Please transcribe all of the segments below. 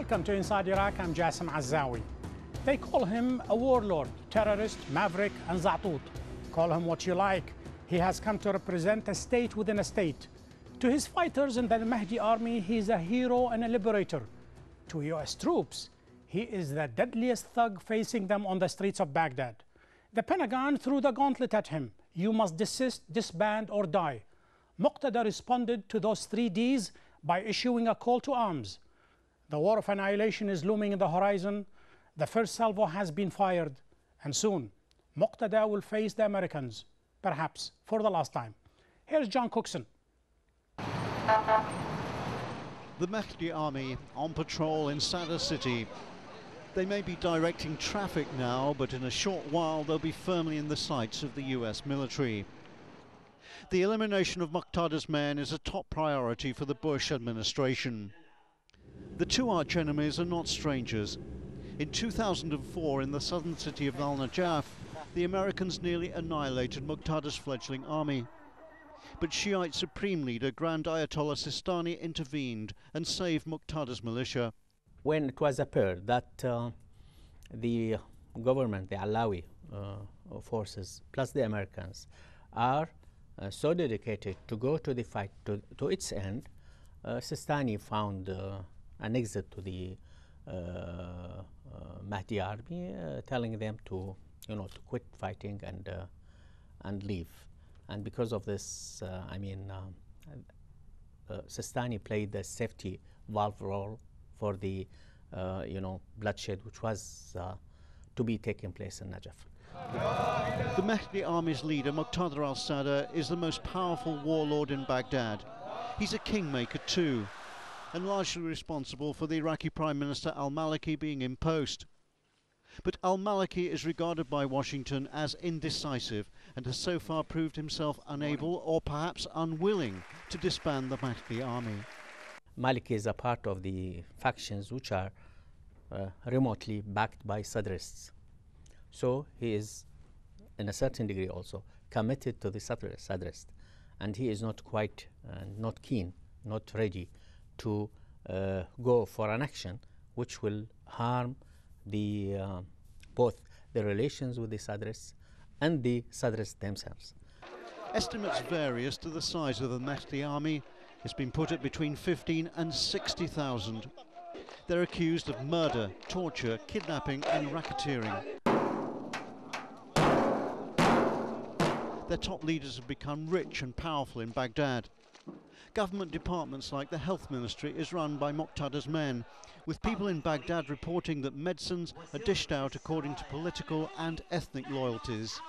Welcome to Inside Iraq. I'm Jassim Azzawi. They call him a warlord, terrorist, maverick, and Za'tut. Call him what you like. He has come to represent a state within a state. To his fighters in the Mahdi army, he is a hero and a liberator. To US troops, he is the deadliest thug facing them on the streets of Baghdad. The Pentagon threw the gauntlet at him. You must desist, disband, or die. Moqtada responded to those 3 Ds by issuing a call to arms. The war of annihilation is looming in the horizon. The first salvo has been fired, and soon Moqtada will face the Americans, perhaps for the last time. Here's John Cookson. The Mahdi army on patrol in Sadr city. They may be directing traffic now, but in a short while they'll be firmly in the sights of the US military. The elimination of Moqtada's men is a top priority for the Bush administration. The two arch-enemies are not strangers. In 2004, in the southern city of al-Najaf, the Americans nearly annihilated Moqtada's fledgling army. But Shiite Supreme Leader Grand Ayatollah Sistani intervened and saved Moqtada's militia. When it was apparent that the government, the Alawi forces, plus the Americans, are so dedicated to go to the fight to its end, Sistani found an exit to the Mahdi army, telling them to quit fighting and leave. And because of this, Sistani played the safety valve role for the bloodshed which was to be taking place in Najaf. The Mahdi army's leader, Moqtada al-Sadr, is the most powerful warlord in Baghdad. He's a kingmaker too, and largely responsible for the Iraqi Prime Minister al-Maliki being in post. But al-Maliki is regarded by Washington as indecisive and has so far proved himself unable or perhaps unwilling to disband the Mahdi army. Maliki is a part of the factions which are remotely backed by Sadrists. So he is, in a certain degree also, committed to the Sadrist. And he is not quite, not keen, not ready to go for an action which will harm the both the relations with the Sadrists and the Sadrists themselves. Estimates vary as to the size of the Mahdi army. It's been put at between 15 and 60,000. They're accused of murder, torture, kidnapping and racketeering. Their top leaders have become rich and powerful in Baghdad. Government departments like the Health Ministry is run by Moqtada's men, with people in Baghdad reporting that medicines are dished out according to political and ethnic loyalties.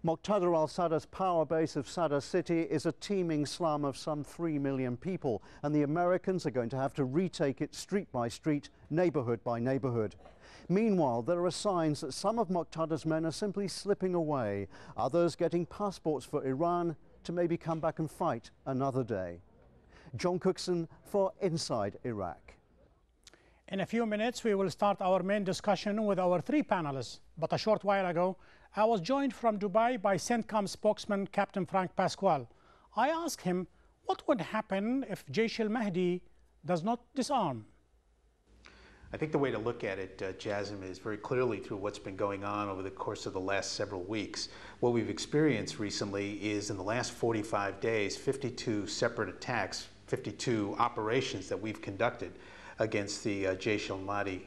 Moqtada al-Sadr's power base of Sadr city is a teeming slum of some 3 million people, and the Americans are going to have to retake it street by street, neighborhood by neighborhood. Meanwhile, there are signs that some of Moqtada's men are simply slipping away, others getting passports for Iran to maybe come back and fight another day. John Cookson for Inside Iraq. In a few minutes, we will start our main discussion with our 3 panelists. But a short while ago, I was joined from Dubai by CENTCOM spokesman Captain Frank Pasquale. I asked him what would happen if Jaish al-Mahdi does not disarm. I think the way to look at it, Jassim, is very clearly through what's been going on over the course of the last several weeks. What we've experienced recently is in the last 45 days, 52 separate attacks, 52 operations that we've conducted against the Jaish al-Mahdi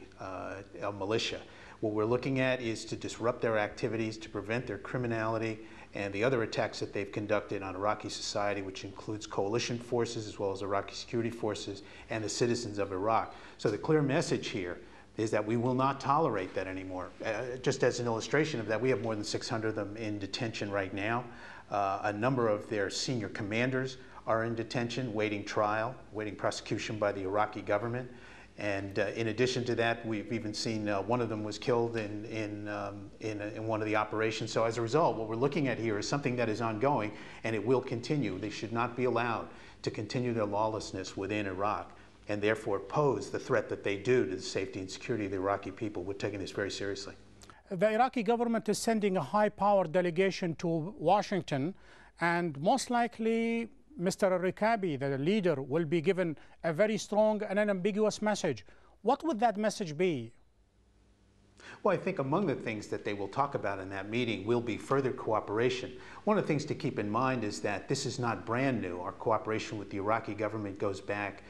militia. What we're looking at is to disrupt their activities, to prevent their criminality and the other attacks that they've conducted on Iraqi society, which includes coalition forces as well as Iraqi security forces and the citizens of Iraq. So the clear message here is that we will not tolerate that anymore. Just as an illustration of that, we have more than 600 of them in detention right now. A number of their senior commanders are in detention, waiting trial, waiting prosecution by the Iraqi government. And in addition to that, we've even seen one of them was killed in one of the operations. So as a result, what we're looking at here is something that is ongoing, and it will continue. They should not be allowed to continue their lawlessness within Iraq, and therefore pose the threat that they do to the safety and security of the Iraqi people. We're taking this very seriously. The Iraqi government is sending a high-powered delegation to Washington, and most likely Mr. Rikabi, the leader, will be given a very strong and unambiguous message. What would that message be? Well, I think among the things that they will talk about in that meeting will be further cooperation. One of the things to keep in mind is that this is not brand new. Our cooperation with the Iraqi government goes back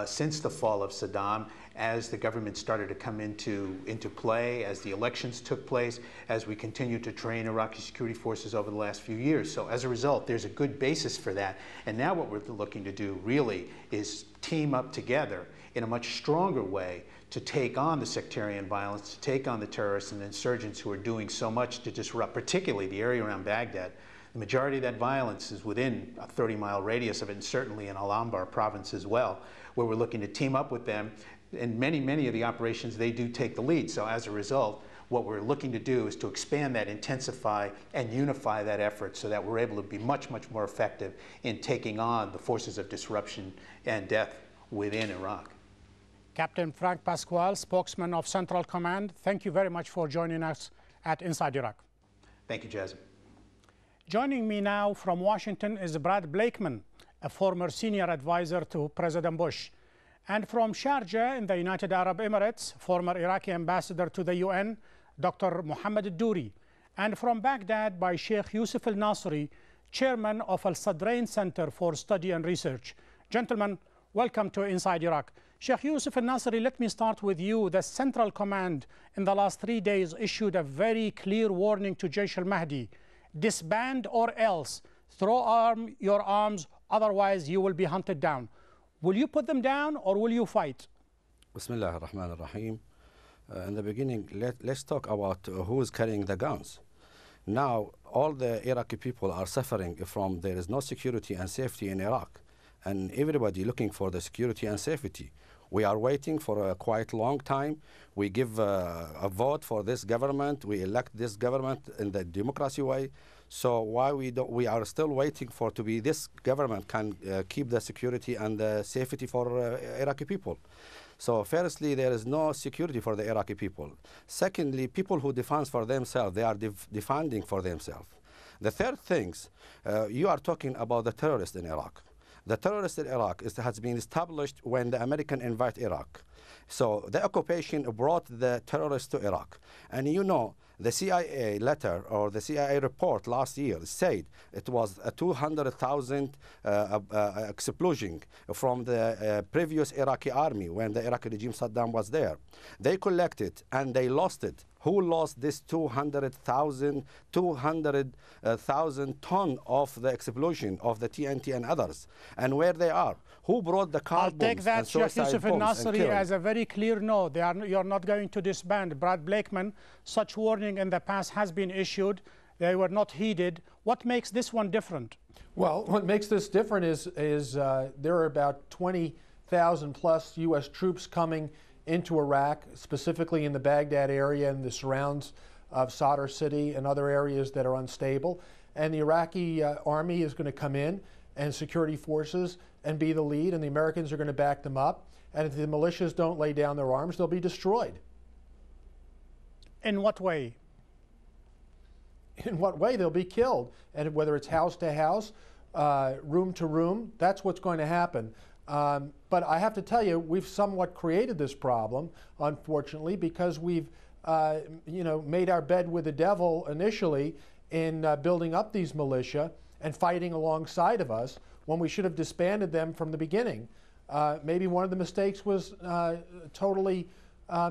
since the fall of Saddam, as the government started to come into play, as the elections took place, as we continue to train Iraqi security forces over the last few years. So as a result, there's a good basis for that. And now what we're looking to do really is team up together in a much stronger way to take on the sectarian violence, to take on the terrorists and insurgents who are doing so much to disrupt, particularly the area around Baghdad. The majority of that violence is within a 30-mile radius of it, and certainly in Al-Anbar province as well, where we're looking to team up with them. In many of the operations, they do take the lead. So as a result, what we're looking to do is to expand that, intensify, and unify that effort so that we're able to be much more effective in taking on the forces of disruption and death within Iraq. Captain Frank Pasquale, spokesman of Central Command, thank you very much for joining us at Inside Iraq. Thank you, Jazim. Joining me now from Washington is Brad Blakeman, a former senior advisor to President Bush. And from Sharjah in the United Arab Emirates, former Iraqi ambassador to the UN, Dr. Mohammed Douri. And from Baghdad by Sheikh Yusuf al-Nasri, chairman of Al-Sadrain Center for Study and Research. Gentlemen, welcome to Inside Iraq. Sheikh Yusuf al-Nasri, let me start with you. The Central Command in the last 3 days issued a very clear warning to Jaish al-Mahdi. Disband or else. Throw your arms, otherwise you will be hunted down. Will you put them down or will you fight? Bismillah ar-Rahman ar-Rahim. In the beginning, let's talk about who is carrying the guns. Now, all the Iraqi people are suffering from there is no security and safety in Iraq. And everybody looking for the security and safety. We are waiting for a quite long time. We give a vote for this government. We elect this government in the democracy way. So why we are still waiting for to be this government can keep the security and the safety for Iraqi people. So firstly, there is no security for the Iraqi people. Secondly, people who defend for themselves, they are defending for themselves. The third things, you are talking about the terrorists in Iraq. The terrorists in Iraq has been established when the American invaded Iraq. So the occupation brought the terrorists to Iraq. And you know, the CIA letter or the CIA report last year said it was a 200,000 explosion from the previous Iraqi army when the Iraqi regime Saddam was there. They collected and they lost it. Who lost this 200,000 ton of the explosion of the TNT and others? And where they are? Who brought the car bombs? I'll take that, Sheikh Yusuf al-Nasri, as a very clear no. You're not going to disband. Brad Blakeman, such warning in the past has been issued. They were not heeded. What makes this one different? Well, what makes this different is there are about 20,000 plus U.S. troops coming into Iraq, specifically in the Baghdad area and the surrounds of Sadr city and other areas that are unstable. And the Iraqi army is going to come in and security forces and be the lead, and the Americans are going to back them up. And if the militias don't lay down their arms, they'll be destroyed. In what way? In what way? They'll be killed. And whether it's house to house, room to room, that's what's going to happen. But I have to tell you, we've somewhat created this problem, unfortunately, because we've made our bed with the devil initially in building up these militia and fighting alongside of us when we should have disbanded them from the beginning. Maybe one of the mistakes was totally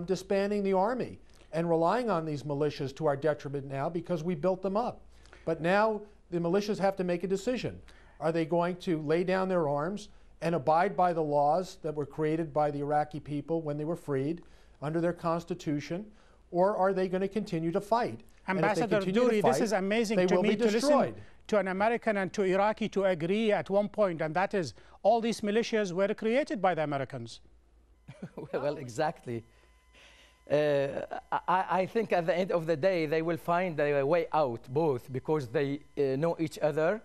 disbanding the army and relying on these militias to our detriment now because we built them up. But now the militias have to make a decision. Are they going to lay down their arms and abide by the laws that were created by the Iraqi people when they were freed under their constitution, or are they going to continue to fight? Ambassador Douri, this is amazing to me to listen to an American and to Iraqi to agree at one point, and that is all these militias were created by the Americans. Well, exactly. I think at the end of the day, they will find their way out, both because they know each other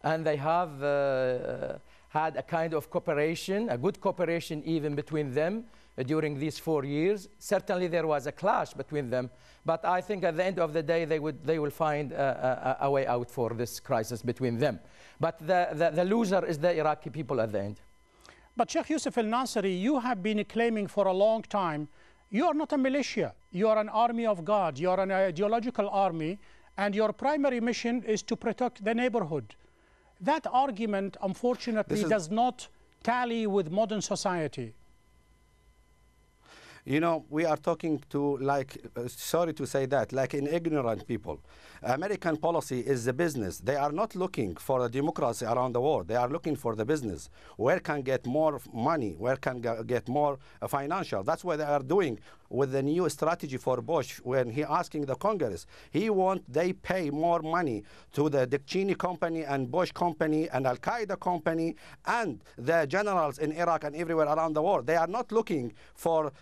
and they have had a kind of cooperation, a good cooperation even between them during these 4 years. Certainly there was a clash between them, but I think at the end of the day they will find a way out for this crisis between them. But the loser is the Iraqi people at the end. But Sheikh Yusuf al-Nasri, you have been claiming for a long time, you are not a militia, you are an army of God, you are an ideological army, and your primary mission is to protect the neighborhood. That argument, unfortunately, does not tally with modern society. You know, we are talking to, like, sorry to say that, like in ignorant people. American policy is the business. They are not looking for a democracy around the world. They are looking for the business. Where can get more money? Where can get more financial? That's what they are doing with the new strategy for Bush. When he asking the Congress, they pay more money to the Dick Cheney company and Bush company and al-Qaeda company and the generals in Iraq and everywhere around the world. They are not looking for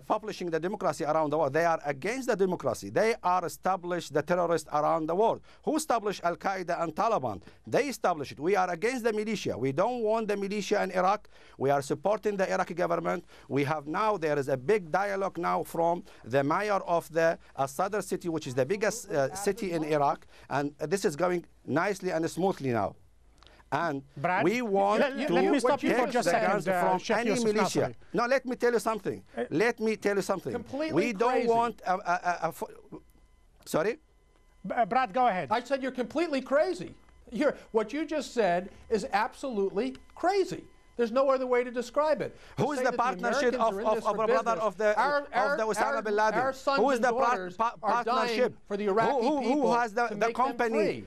publishing the democracy around the world. They are against the democracy. They are established the terrorists around the world. Who established al-Qaeda and Taliban? They established it. We are against the militia. We don't want the militia in Iraq. We are supporting the Iraqi government. We have now, there is a big dialogue now from the mayor of the Sadr city, which is the biggest city in Iraq, and this is going nicely and smoothly now. And Brad, we want let me stop you for just a second, from any Yusuf militia. Nasri. No, let me tell you something. Let me tell you something. Completely we don't crazy. want sorry? Brad, go ahead. I said you're completely crazy. What you just said is absolutely crazy. There's no other way to describe it. Who is the partnership of a brother of the Osama bin Laden? Our sons Who is and the daughters are partnership? dying for the Iraqi people who has to the make company? them free.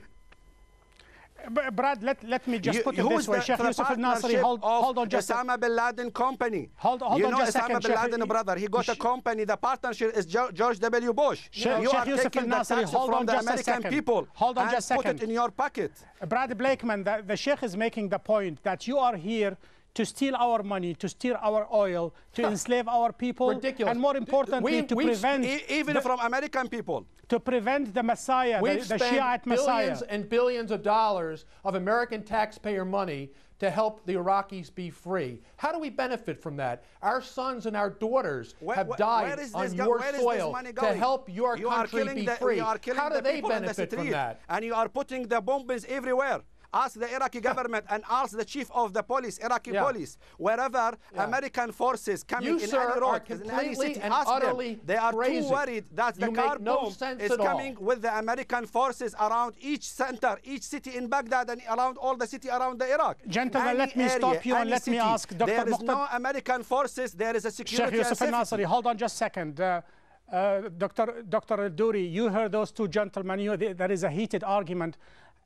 Brad, let me just put it this way. Sheikh Yusuf al-Nasri, hold on just Osama bin Laden company. Hold on just a second. Osama bin Laden brother, he got a company. The partnership is George W. Bush. Sheikh are Yusuf taking the al-Nasri, taxes hold from on the just a American second. people Hold on and just a second. put it in your pocket. Brad Blakeman, the Sheikh is making the point that you are here to steal our money, to steal our oil, to enslave our people, ridiculous. And more importantly, to prevent even from American people. To prevent the Messiah, the Shiite Messiah. Billions and billions of dollars of American taxpayer money to help the Iraqis be free. How do we benefit from that? Our sons and our daughters have died on your soil to help your country be free. How do they benefit from that? And you are putting the bombs everywhere. Ask the Iraqi government and ask the chief of the police, Iraqi police, wherever American forces coming in any road, in any city, ask them. They are too worried that the car bomb is coming with the American forces around each center, each city in Baghdad and around all the city around the Iraq. Gentlemen, let me stop you and let me ask Dr. There is no American forces, there is a security Sheikh Yusuf al-Nasri, hold on just a second. Dr. Al-Duri, you heard those two gentlemen, there is a heated argument.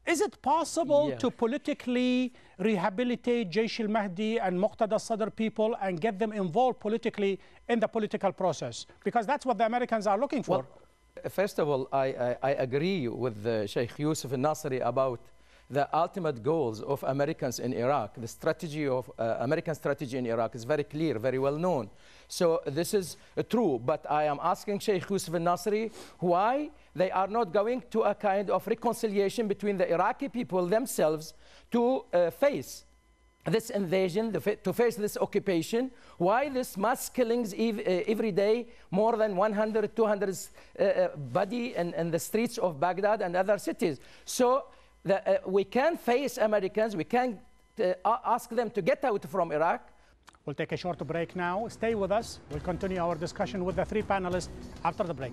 Is it possible to politically rehabilitate Jaish al-Mahdi and Moqtada Sadr people and get them involved politically in the political process? Because that's what the Americans are looking for. Well, first of all, I agree with Sheikh Yusuf al-Nasri about the ultimate goals of Americans in Iraq. The strategy of American strategy in Iraq is very clear, very well known. So this is true, but I am asking Sheikh Yusuf al-Nasri why they are not going to a kind of reconciliation between the Iraqi people themselves to face this invasion, to face this occupation. Why this mass killings every day, more than 100, 200 body in the streets of Baghdad and other cities. So we can face Americans, we can ask them to get out from Iraq. We'll take a short break now. Stay with us. We'll continue our discussion with the three panelists after the break.